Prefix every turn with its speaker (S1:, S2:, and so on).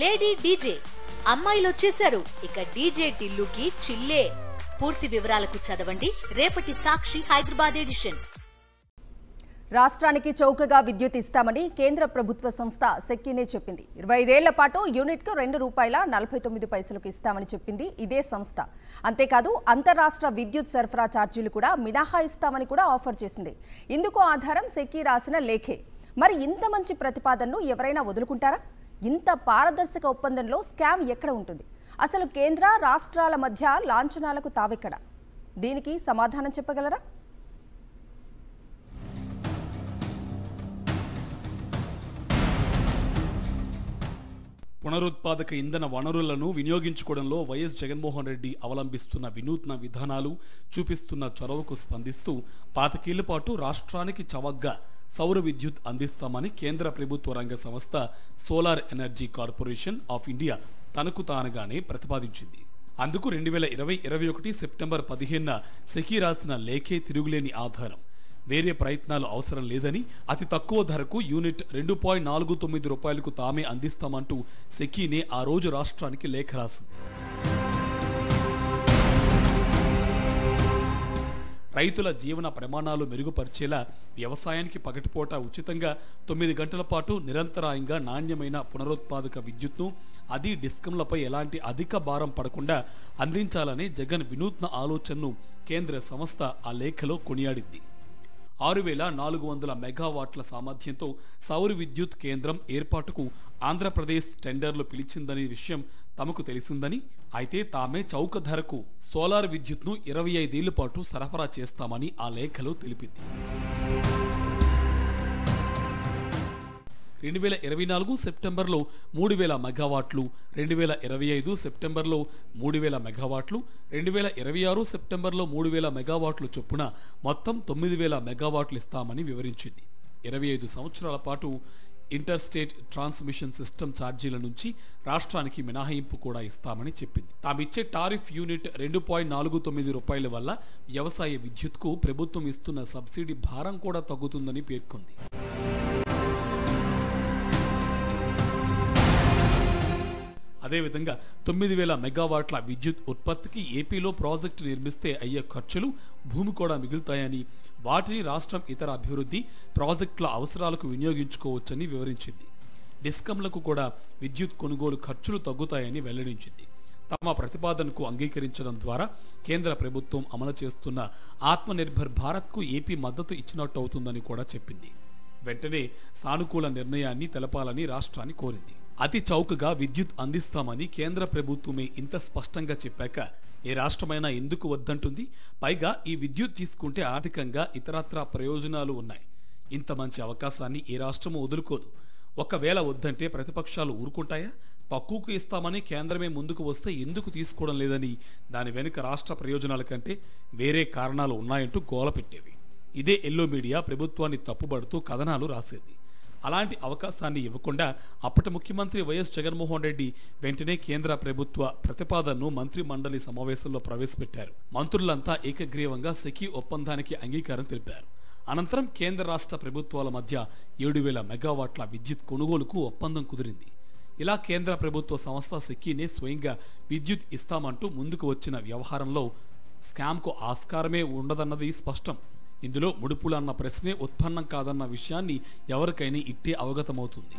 S1: Lady DJ అమ్మాయిలు వచ్చేశారు. ఇక డీజే టిల్లుకి చిల్లే. పూర్తి వివరాలకు చదవండి రేపటి సాక్షి హైదరాబాద్ ఎడిషన్.
S2: రాష్ట్రానికి చౌకగా విద్యుత్ ఇస్తామని కేంద్ర ప్రభుత్వ సంస్థ సెక్కీనే చెప్పింది. 25 ఏళ్ల పాటు యూనిట్కు ₹2.49 ఇస్తామని చెప్పింది ఇదే సంస్థ. అంతేకాదు అంతర్రాష్ట్ర విద్యుత్ సరఫరా ఛార్జీలు కూడా మినహాయిస్తామని కూడా ఆఫర్ చేసింది. ఇందుకు ఆధారం సెక్కీ రాసిన లేఖే. మరి ఇంత మంచి ప్రతిపాదనను ఎవరైనా వదులుకుంటారా? ఇంత పారదర్శక ఒప్పందంలో స్కామ్ ఎక్కడ ఉంటుంది? అసలు కేంద్ర రాష్ట్రాల మధ్య లాంఛనాలకు తావెక్కడ? దీనికి సమాధానం చెప్పగలరా?
S3: పునరుత్పాదక ఇంధన వనరులను వినియోగించుకోవడంలో వైఎస్ జగన్మోహన్ రెడ్డి అవలంబిస్తున్న వినూత్న విధానాలు, చూపిస్తున్న చొరవకు స్పందిస్తూ 25 ఏళ్ల పాటు రాష్ట్రానికి చవకగా సౌర విద్యుత్ అందిస్తామని కేంద్ర ప్రభుత్వ రంగ సంస్థ solar energy corporation of India తనకు తానుగానే ప్రతిపాదించింది. అందుకు 2020-21 సెప్టెంబర్ 15న సెకీ రాసిన లేఖే తిరుగులేని ఆధారం. వేరే ప్రయత్నాలు అవసరం లేదని, అతి తక్కువ ధరకు యూనిట్ ₹2.49కు తామే అందిస్తామంటూ సెకీనే ఆ రోజు రాష్ట్రానికి లేఖ రాసింది. రైతుల జీవన ప్రమాణాలు మెరుగుపరిచేలా వ్యవసాయానికి పగటిపూట ఉచితంగా 9 గంటల పాటు నిరంతరాయంగా నాణ్యమైన పునరుత్పాదక విద్యుత్ను, అది డిస్కంలపై ఎలాంటి అధిక భారం పడకుండా అందించాలనే జగన్ వినూత్న ఆలోచనను కేంద్ర సంస్థ ఆ లేఖలో కొనియాడింది. 6400 మెగావాట్ల సామర్థ్యంతో సౌర విద్యుత్ కేంద్రం ఏర్పాటుకు ఆంధ్రప్రదేశ్ టెండర్లు పిలిచిందనే విషయం తమకు తెలిసిందని, అయితే తామే చౌక ధరకు సోలార్ విద్యుత్ను 25 ఏళ్ల పాటు సరఫరా చేస్తామని ఆ లేఖలో తెలిపింది. 2024 సెప్టెంబర్లో 3000 మెగావాట్లు, 2025 సెప్టెంబర్లో 3000 మెగావాట్లు, 2026 సెప్టెంబర్లో 3000 మెగావాట్లు చొప్పున మొత్తం 9000 మెగావాట్లు ఇస్తామని వివరించింది. 25 సంవత్సరాల పాటు ఇంటర్ స్టేట్ ట్రాన్స్మిషన్ సిస్టమ్ ఛార్జీల నుంచి రాష్ట్రానికి మినహాయింపు కూడా ఇస్తామని చెప్పింది. తామిచ్చే టారిఫ్ యూనిట్ ₹2.49 వల్ల వ్యవసాయ విద్యుత్కు ప్రభుత్వం ఇస్తున్న సబ్సిడీ భారం కూడా తగ్గుతుందని పేర్కొంది. అదేవిధంగా 9000 మెగావాట్ల విద్యుత్ ఉత్పత్తికి ఏపీలో ప్రాజెక్టు నిర్మిస్తే అయ్యే ఖర్చులు భూమి కూడా మిగులుతాయని, వాటిని రాష్ట్రం ఇతర అభివృద్ధి ప్రాజెక్టుల అవసరాలకు వినియోగించుకోవచ్చని వివరించింది. డిస్కంలకు కూడా విద్యుత్ కొనుగోలు ఖర్చులు తగ్గుతాయని వెల్లడించింది. తమ ప్రతిపాదనకు అంగీకరించడం ద్వారా కేంద్ర ప్రభుత్వం అమలు చేస్తున్న ఆత్మనిర్భర్ భారత్కు ఏపీ మద్దతు ఇచ్చినట్టు అవుతుందని కూడా చెప్పింది. వెంటనే సానుకూల నిర్ణయాన్ని తెలపాలని రాష్ట్రాన్ని కోరింది. అతి చౌకగా విద్యుత్ అందిస్తామని కేంద్ర ప్రభుత్వమే ఇంత స్పష్టంగా చెప్పాక ఏ రాష్ట్రమైనా ఎందుకు వద్దంటుంది? పైగా ఈ విద్యుత్ తీసుకుంటే ఆర్థికంగా ఇతరత్రా ప్రయోజనాలు ఉన్నాయి. ఇంత మంచి అవకాశాన్ని ఏ రాష్ట్రమూ వదులుకోదు. ఒకవేళ వద్దంటే ప్రతిపక్షాలు ఊరుకుంటాయా? తక్కువకు ఇస్తామని కేంద్రమే ముందుకు వస్తే ఎందుకు తీసుకోవడం లేదని, దాని వెనుక రాష్ట్ర ప్రయోజనాల కంటే వేరే కారణాలు ఉన్నాయంటూ గోల పెట్టేవి. ఇదే ఎల్లో మీడియా ప్రభుత్వాన్ని తప్పుబడుతూ కథనాలు రాసేది. అలాంటి అవకాశాన్ని ఇవ్వకుండా అప్పటి ముఖ్యమంత్రి వైఎస్ జగన్మోహన్ రెడ్డి వెంటనే కేంద్ర ప్రభుత్వ ప్రతిపాదనను మంత్రి మండలి సమావేశంలో ప్రవేశపెట్టారు. మంత్రులంతా ఏకగ్రీవంగా సెకీ ఒప్పందానికి అంగీకారం తెలిపారు. అనంతరం కేంద్ర రాష్ట్ర ప్రభుత్వాల మధ్య 7000 మెగావాట్ల విద్యుత్ కొనుగోలుకు ఒప్పందం కుదిరింది. ఇలా కేంద్ర ప్రభుత్వ సంస్థ సెకీనే స్వయంగా విద్యుత్ ఇస్తామంటూ ముందుకు వచ్చిన వ్యవహారంలో స్కామ్కు ఆస్కారమే ఉండదన్నది స్పష్టం. ఇందులో ముడుపులు అన్న ప్రశ్నే ఉత్పన్నం కాదన్న విషయాన్ని ఎవరికైనా ఇట్టే అవగతమవుతుంది.